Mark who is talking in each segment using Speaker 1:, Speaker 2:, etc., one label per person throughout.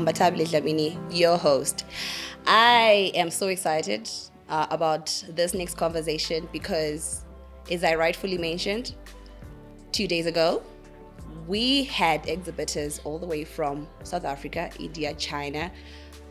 Speaker 1: Ambatabile Dlamini, your host. I am so excited about this next conversation because, as I rightfully mentioned, 2 days ago, we had exhibitors all the way from South Africa, India, China,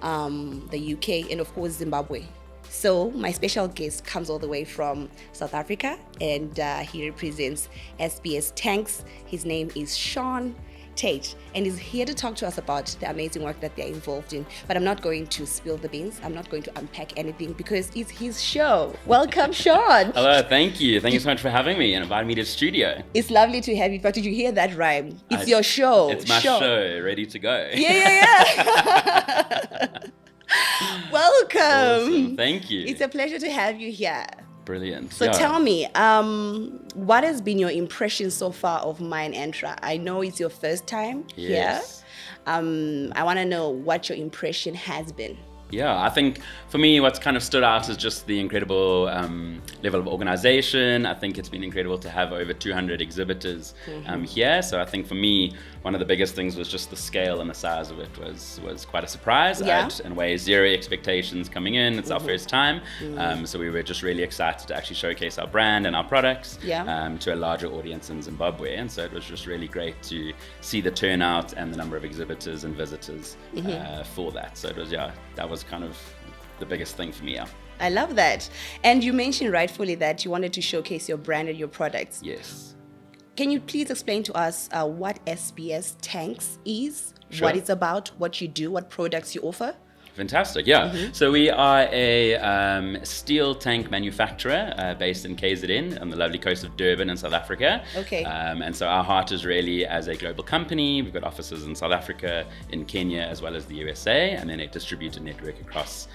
Speaker 1: the UK, and of course Zimbabwe. So my special guest comes all the way from South Africa, and he represents SBS Tanks. His name is Shaun Tate, and he's here to talk to us about the amazing work that they're involved in. But I'm not going to spill the beans. I'm not going to unpack anything because it's his show. Welcome, Shaun.
Speaker 2: Hello, thank you. Thank you so much for having me and inviting me to the studio.
Speaker 1: It's lovely to have you. But did you hear that rhyme? It's your show.
Speaker 2: It's my show, ready to go.
Speaker 1: Yeah. Welcome.
Speaker 2: Awesome. Thank you.
Speaker 1: It's a pleasure to have you here.
Speaker 2: Brilliant.
Speaker 1: So tell me, what has been your impression so far of Entra? I know it's your first time here. I want to know what your impression has been.
Speaker 2: Yeah, I think for me, what's kind of stood out is just the incredible level of organization. I think it's been incredible to have over 200 exhibitors here. So I think for me, one of the biggest things was just the scale and the size of it was quite a surprise. I had, in a way, zero expectations coming in. It's our first time. So we were just really excited to actually showcase our brand and our products to a larger audience in Zimbabwe. And so it was just really great to see the turnout and the number of exhibitors and visitors for that. So it was, that was kind of the biggest thing for me.
Speaker 1: I love that. And you mentioned rightfully that you wanted to showcase your brand and your products.
Speaker 2: Yes.
Speaker 1: Can you please explain to us what SBS Tanks is,
Speaker 2: Sure.
Speaker 1: what it's about, what you do, what products you offer?
Speaker 2: Fantastic, So we are a steel tank manufacturer based in KZN on the lovely coast of Durban in South Africa.
Speaker 1: Okay.
Speaker 2: And so our heart is really as a global company. We've got offices in South Africa, in Kenya, as well as the USA, and then a distributor network across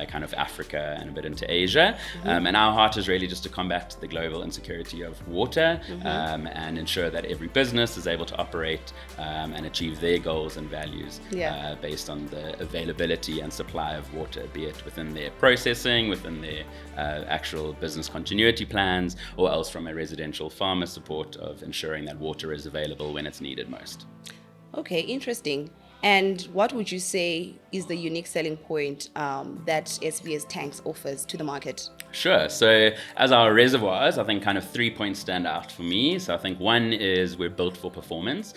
Speaker 2: kind of Africa and a bit into Asia. And our heart is really just to combat the global insecurity of water and ensure that every business is able to operate and achieve their goals and values based on the availability and supply of water, be it within their processing, within their actual business continuity plans, or else from a residential farmer support of ensuring that water is available when it's needed most.
Speaker 1: Okay, interesting. And what would you say is the unique selling point that SBS Tanks offers to the market?
Speaker 2: Sure. So as our reservoirs, I think kind of 3 points stand out for me. So I think one is we're built for performance.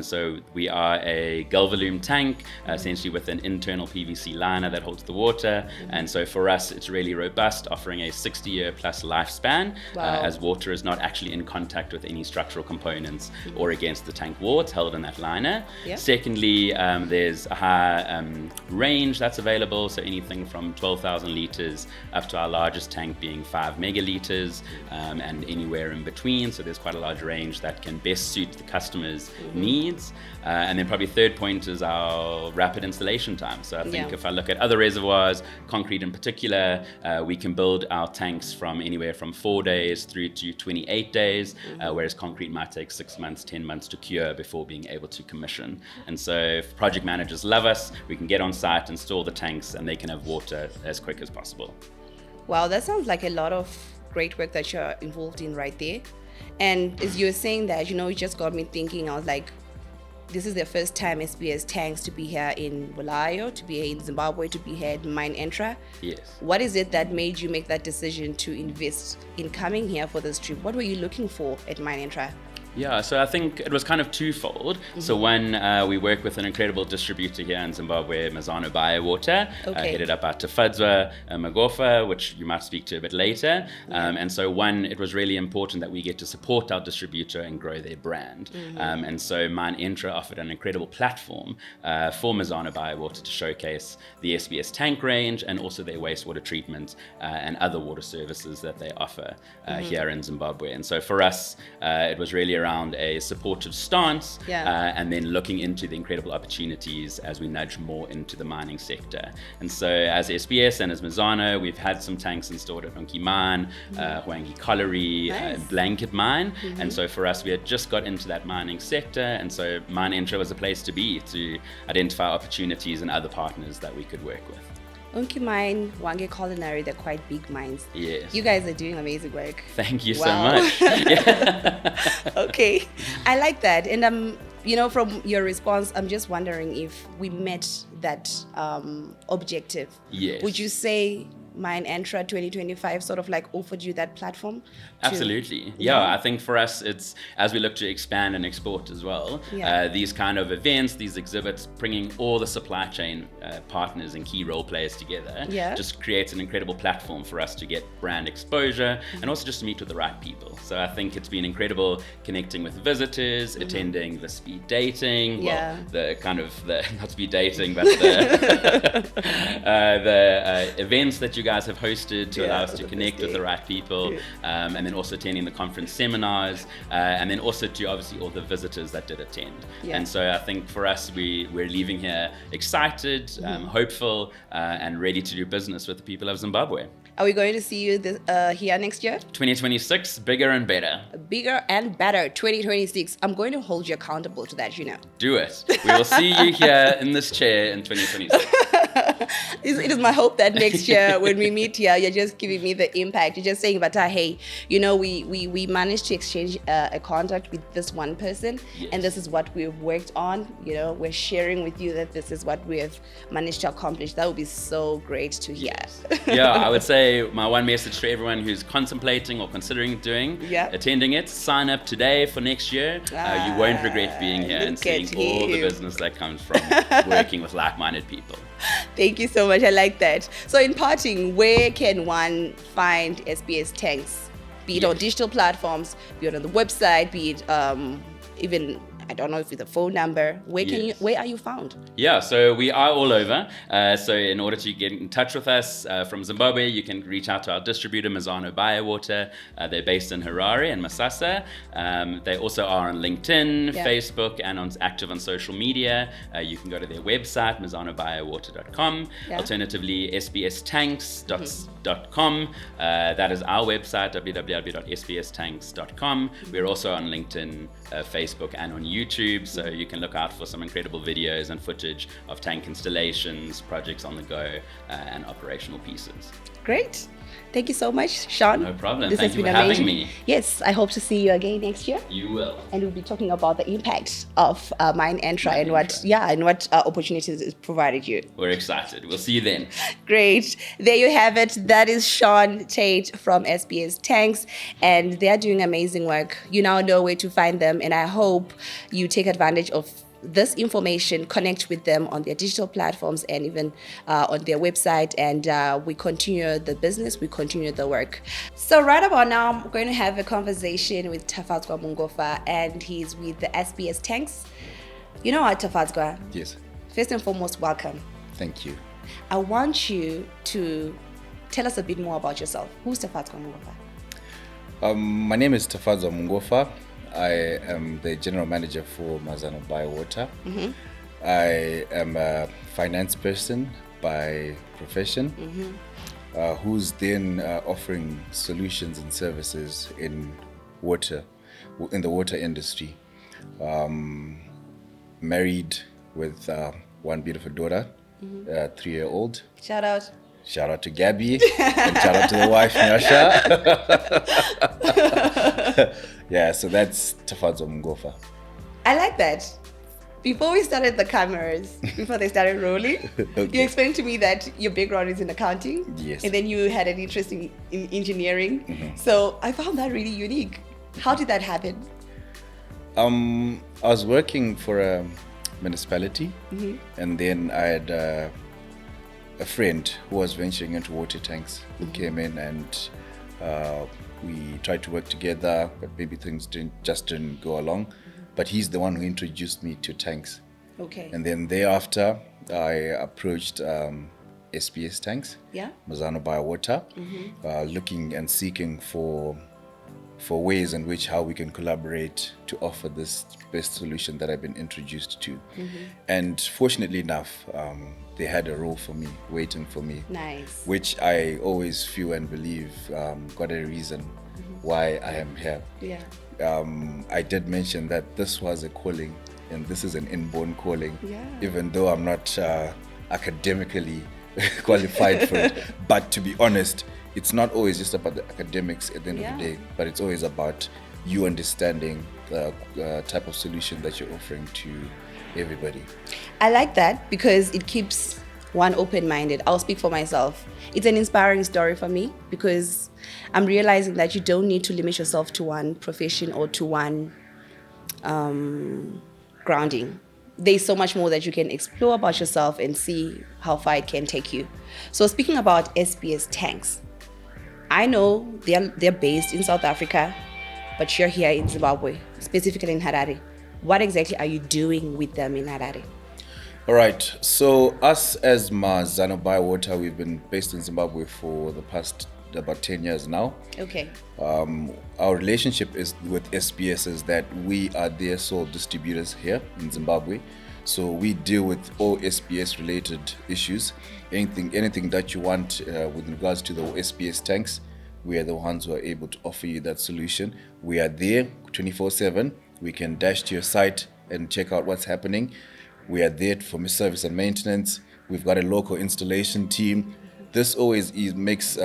Speaker 2: So we are a Galvalume tank, essentially with an internal PVC liner that holds the water. And so for us, it's really robust, offering a 60-year plus lifespan, as water is not actually in contact with any structural components or against the tank wall. It's held in that liner. Secondly, there's a high range that's available, so anything from 12,000 liters up to our largest tank being 5 megaliters, and anywhere in between. So there's quite a large range that can best suit the customer's needs. And then probably third point is our rapid installation time. So I think if I look at other reservoirs, concrete in particular, we can build our tanks from anywhere from 4 days through to 28 days, whereas concrete might take 6 months, 10 months to cure before being able to commission. And so if project managers love us, we can get on site, install the tanks, and they can have water as quick as possible.
Speaker 1: Wow, that sounds like a lot of great work that you're involved in right there. And as you were saying that, it just got me thinking. I was like, this is the first time SBS Tanks to be here in Bulawayo, to be here in Zimbabwe, to be here at Entra.
Speaker 2: Yes.
Speaker 1: What is it that made you make that decision to invest in coming here for this trip? What were you looking for at Entra?
Speaker 2: Yeah, so I think it was kind of twofold. So one, we work with an incredible distributor here in Zimbabwe, Mazano Bio Water, headed up by Tafadzwa Mungofa, which you might speak to a bit later. And so one, it was really important that we get to support our distributor and grow their brand. And so Entra offered an incredible platform for Mazano Bio Water to showcase the SBS tank range and also their wastewater treatment and other water services that they offer here in Zimbabwe. And so for us, it was really around a supportive stance and then looking into the incredible opportunities as we nudge more into the mining sector. And so as SBS and as Mazano, we've had some tanks installed at Unki Mine, Hwangi Colliery, Blanket Mine. And so for us, we had just got into that mining sector. And so Entra was a place to be, to identify opportunities and other partners that we could work with.
Speaker 1: Unki Mine, Hwangi Colliery, they're quite big mines.
Speaker 2: Yes.
Speaker 1: You guys are doing amazing work.
Speaker 2: Thank you so much.
Speaker 1: Okay, I like that. And from your response, I'm just wondering if we met that objective.
Speaker 2: Yes.
Speaker 1: Would you say Mine Entra 2025 sort of like offered you that platform?
Speaker 2: Absolutely. Yeah, I think for us, it's as we look to expand and export as well, these kind of events, these exhibits, bringing all the supply chain partners and key role players together, just creates an incredible platform for us to get brand exposure and also just to meet with the right people. So I think it's been incredible connecting with visitors, attending the speed dating, the kind of not speed dating, but the events that you guys have hosted to allow us to connect with the right people, and then also attending the conference seminars, and then also to obviously all the visitors that did attend. And so I think for us, we're leaving here excited, hopeful, and ready to do business with the people of Zimbabwe.
Speaker 1: Are we going to see you here next year?
Speaker 2: 2026, bigger and better.
Speaker 1: Bigger and better, 2026. I'm going to hold you accountable to that,
Speaker 2: Do it. We will see you here in this chair in 2026.
Speaker 1: It is my hope that next year when we meet here, you're just giving me the impact. You're just saying, but hey, we managed to exchange a contact with this one person, and this is what we've worked on. We're sharing with you that this is what we have managed to accomplish. That would be so great to hear.
Speaker 2: Yeah, I would say my one message to everyone who's contemplating or considering attending it, sign up today for next year. You won't regret being here and seeing all the business that comes from working with like-minded people.
Speaker 1: Thank you so much. I like that. So in parting, where can one find SBS Tanks? Be it on digital platforms, be it on the website, be it even, I don't know if it's a phone number. Where are you found?
Speaker 2: Yeah, so we are all over. So in order to get in touch with us from Zimbabwe, you can reach out to our distributor, Mazano Bio Water. They're based in Harare and Masasa. They also are on LinkedIn, Facebook, and active on social media. You can go to their website, mazanobiowater.com. Alternatively, sbstanks.com. That is our website, www.sbstanks.com. We're also on LinkedIn, Facebook, and on YouTube, so you can look out for some incredible videos and footage of tank installations, projects on the go, and operational pieces.
Speaker 1: Great. Thank you so much, Shaun.
Speaker 2: No problem.
Speaker 1: This
Speaker 2: Thank
Speaker 1: has
Speaker 2: you
Speaker 1: been
Speaker 2: for
Speaker 1: amazing.
Speaker 2: having me.
Speaker 1: Yes, I hope to see you again next year.
Speaker 2: You will.
Speaker 1: And we'll be talking about the impact of Mine Entra and what opportunities it provided you.
Speaker 2: We're excited. We'll see you then.
Speaker 1: Great. There you have it. That is Shaun, Tate from SBS Tanks, and they're doing amazing work. You now know where to find them, and I hope you take advantage of this information, connect with them on their digital platforms and even on their website, and we continue the business, we continue the work. So right about now, I'm going to have a conversation with Tafadzwa Mungofa, and he's with the SBS Tanks. You know what, Tafadzwa?
Speaker 3: Yes.
Speaker 1: First and foremost, welcome.
Speaker 3: Thank you.
Speaker 1: I want you to tell us a bit more about yourself. Who's Tafadzwa Mungofa?
Speaker 3: My name is Tafadzwa Mungofa. I am the general manager for Mazano Bio Water. I am a finance person by profession, who's then offering solutions and services in the water industry. Married with one beautiful daughter, 3-year-old.
Speaker 1: Shout out.
Speaker 3: Shout out to Gabby and shout out to the wife, Nyasha. Yeah, so that's Tafadzwa Mungofa.
Speaker 1: I like that. Before we started the cameras, before they started rolling, you explained to me that your background is in accounting.
Speaker 3: Yes.
Speaker 1: And then you had an interest in engineering. So I found that really unique. How did that happen?
Speaker 3: I was working for a municipality, and then I had a friend who was venturing into water tanks, who came in, and we tried to work together, but maybe things didn't go along. But he's the one who introduced me to tanks.
Speaker 1: Okay.
Speaker 3: And then thereafter, I approached SBS Tanks, Mazano Bio Water, looking and seeking for ways in which how we can collaborate to offer this best solution that I've been introduced to. And fortunately enough, they had a role for me, waiting for me.
Speaker 1: Nice.
Speaker 3: Which I always feel and believe got a reason why I am here.
Speaker 1: Yeah.
Speaker 3: I did mention that this was a calling, and this is an inborn calling, even though I'm not academically qualified for it. But to be honest, it's not always just about the academics at the end of the day, but it's always about you understanding the type of solution that you're offering to everybody.
Speaker 1: I like that because it keeps one open-minded. I'll speak for myself. It's an inspiring story for me because I'm realizing that you don't need to limit yourself to one profession or to one grounding. There's so much more that you can explore about yourself and see how far it can take you. So speaking about SBS Tanks, I know they're based in South Africa, but you're here in Zimbabwe, specifically in Harare. What exactly are you doing with them in Harare?
Speaker 3: All right. So us as Mazano Bio Water, we've been based in Zimbabwe for the past about 10 years now.
Speaker 1: Okay.
Speaker 3: Our relationship is with SBS is that we are their sole distributors here in Zimbabwe. So we deal with all SBS related issues. Anything that you want with regards to the SBS tanks, we are the ones who are able to offer you that solution. We are there 24/7. We can dash to your site and check out what's happening. We are there for service and maintenance. We've got a local installation team. This always makes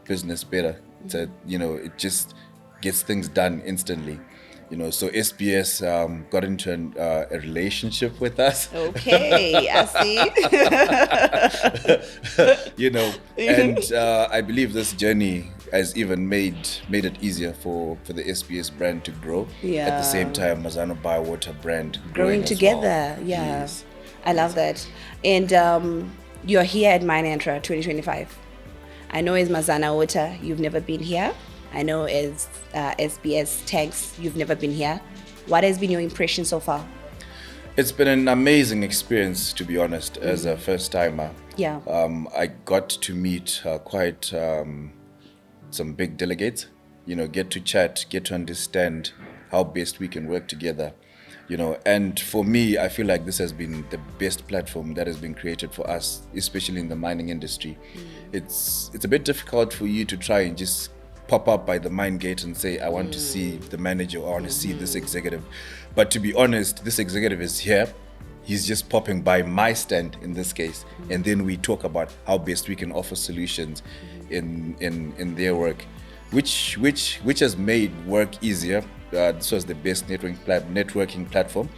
Speaker 3: business better. It just gets things done instantly. So SBS got into a relationship with us.
Speaker 1: Okay, I see.
Speaker 3: And I believe this journey has even made it easier for the SBS brand to grow.
Speaker 1: Yeah.
Speaker 3: At the same time, Mazano Bio Water brand
Speaker 1: growing together.
Speaker 3: Well.
Speaker 1: Yeah,
Speaker 3: Yes.
Speaker 1: I love that. And you're here at Entra 2025. I know as Mazano Water, you've never been here. I know as SBS Tanks, you've never been here. What has been your impression so far?
Speaker 3: It's been an amazing experience, to be honest, as a first timer.
Speaker 1: Yeah.
Speaker 3: I got to meet quite some big delegates, get to chat, get to understand how best we can work together. And for me, I feel like this has been the best platform that has been created for us, especially in the mining industry. It's a bit difficult for you to try and just pop up by the mine gate and say, I want to see the manager, or I want to see this executive. But to be honest, this executive is here. He's just popping by my stand in this case. And then we talk about how best we can offer solutions in their work, which has made work easier. This was the best networking platform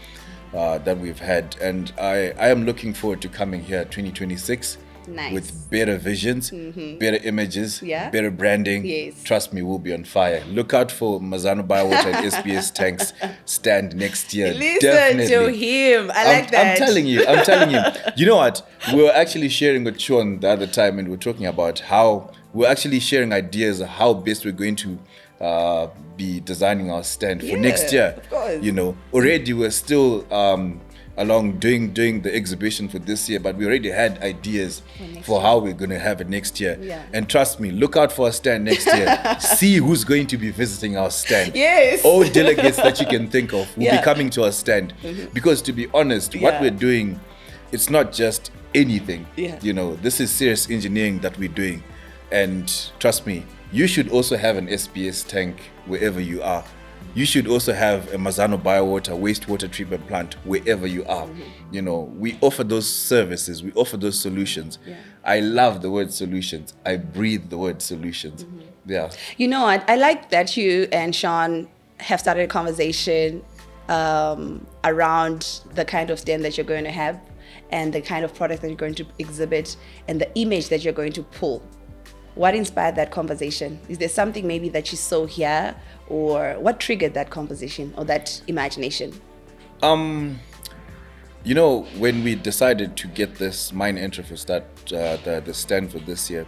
Speaker 3: that we've had. And I am looking forward to coming here 2026.
Speaker 1: Nice.
Speaker 3: With better visions, better images,
Speaker 1: Yeah.
Speaker 3: better branding.
Speaker 1: Yes.
Speaker 3: Trust me, we'll be on fire. Look out for Mazano Bio Water and SBS Tanks stand next year.
Speaker 1: Listen to him. I like that.
Speaker 3: I'm telling you. You know what? We were actually sharing with Shaun the other time, and we were talking about how we're actually sharing ideas of how best we're going to be designing our stand for next year.
Speaker 1: Of course.
Speaker 3: Already we're still along doing the exhibition for this year, but we already had ideas for how we're going to have it next year.
Speaker 1: Yeah.
Speaker 3: And trust me, look out for our stand next year. See who's going to be visiting our stand.
Speaker 1: Yes.
Speaker 3: All delegates that you can think of will
Speaker 1: Yeah.
Speaker 3: be coming to our stand. Because to be honest, what
Speaker 1: Yeah.
Speaker 3: we're doing, it's not just anything.
Speaker 1: Yeah.
Speaker 3: This is serious engineering that we're doing. And trust me, you should also have an SBS tank wherever you are. You should also have a Mazano Bio Water wastewater treatment plant wherever you are. We offer those services, we offer those solutions.
Speaker 1: Yeah.
Speaker 3: I love the word solutions. I breathe the word solutions. Yeah.
Speaker 1: You know what? I like that you and Shaun have started a conversation around the kind of stand that you're going to have and the kind of product that you're going to exhibit and the image that you're going to pull. What inspired that conversation? Is there something maybe that you saw here, or what triggered that conversation or that imagination?
Speaker 3: When we decided to get this mine entry for the stand for this year,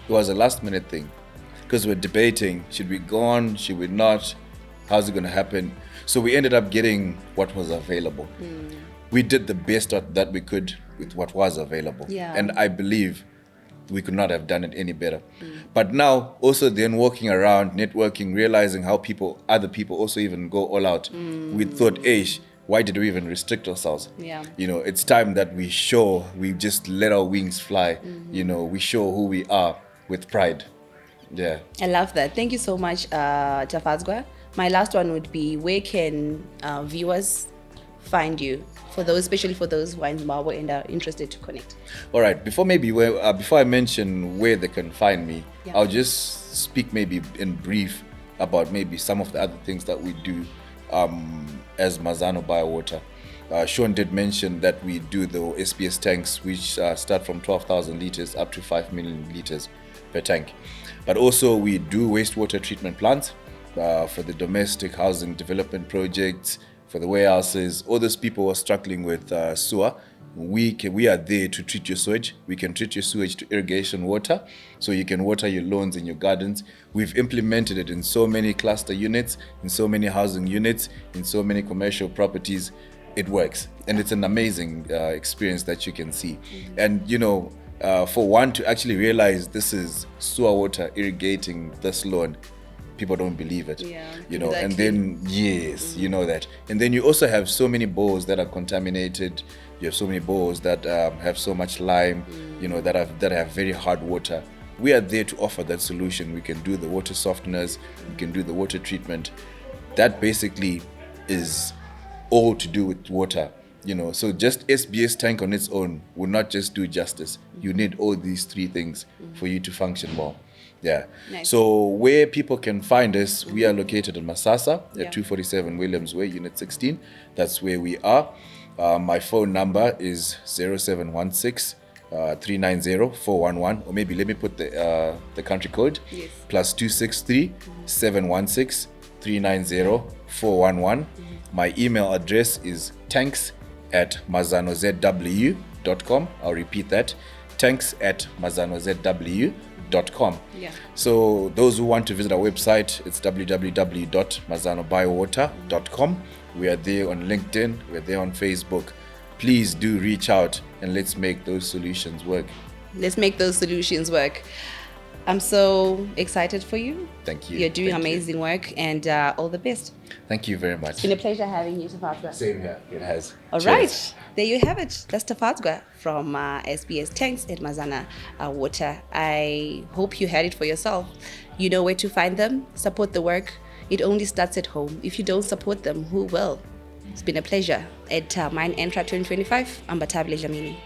Speaker 3: it was a last minute thing because we're debating, should we go on, should we not, how's it going to happen? So we ended up getting what was available. We did the best that we could with what was available.
Speaker 1: Yeah.
Speaker 3: And I believe we could not have done it any better. But now also then walking around, networking, realizing how other people also even go all out. We thought, why did we even restrict ourselves?
Speaker 1: Yeah.
Speaker 3: It's time that we just let our wings fly. We show who we are with pride. Yeah.
Speaker 1: I love that. Thank you so much, Tafadzwa. My last one would be, where can viewers find you? Especially for those who are in Zimbabwe and are interested to connect.
Speaker 3: All right. Before I mention where they can find me,
Speaker 1: Yeah.
Speaker 3: I'll just speak maybe in brief about maybe some of the other things that we do as Mazano Bio Water. Shaun did mention that we do the SBS tanks, which start from 12,000 liters up to 5 million liters per tank. But also we do wastewater treatment plants for the domestic housing development projects, for the warehouses. All those people who are struggling with sewer, we are there to treat your sewage. We can treat your sewage to irrigation water, so you can water your lawns and your gardens. We've implemented it in so many cluster units, in so many housing units, in so many commercial properties. It works, and it's an amazing experience that you can see. And for one to actually realize this is sewer water irrigating this lawn, people don't believe it. And then that. And then you also have so many bowls that are contaminated. You have so many bowls that have so much lime, that have very hard water. We are there to offer that solution. We can do the water softeners, we can do the water treatment. That basically is all to do with water. So just SBS tank on its own will not just do justice. You need all these three things for you to function well. Yeah.
Speaker 1: Nice.
Speaker 3: So where people can find us, we are located in Masasa at 247 Williams Way, Unit 16. That's where we are. My phone number is 0716 390 411, or maybe let me put the country code.
Speaker 1: Yes.
Speaker 3: +263 716 390 411. My email address is tanks@mazanozw.com. I'll repeat that, tanks@mazanozw.com. So those who want to visit our website, it's www.mazanobiowater.com. We are there on LinkedIn, we're there on Facebook. Please do reach out and let's make those solutions work.
Speaker 1: Let's make those solutions work. I'm so excited for you.
Speaker 3: Thank you.
Speaker 1: You're doing
Speaker 3: Thank you.
Speaker 1: amazing work, and all the best.
Speaker 3: Thank you very much.
Speaker 1: It's been a pleasure having you, Tafadzwa.
Speaker 3: Same here. It has.
Speaker 1: All
Speaker 3: Cheers.
Speaker 1: right, there you have it. That's Tafadzwa from SBS Tanks at Mazano Water. I hope you had it for yourself. You know where to find them. Support the work. It only starts at home. If you don't support them, who will? It's been a pleasure. At mine Entra 2025, I'm Batable Jamini.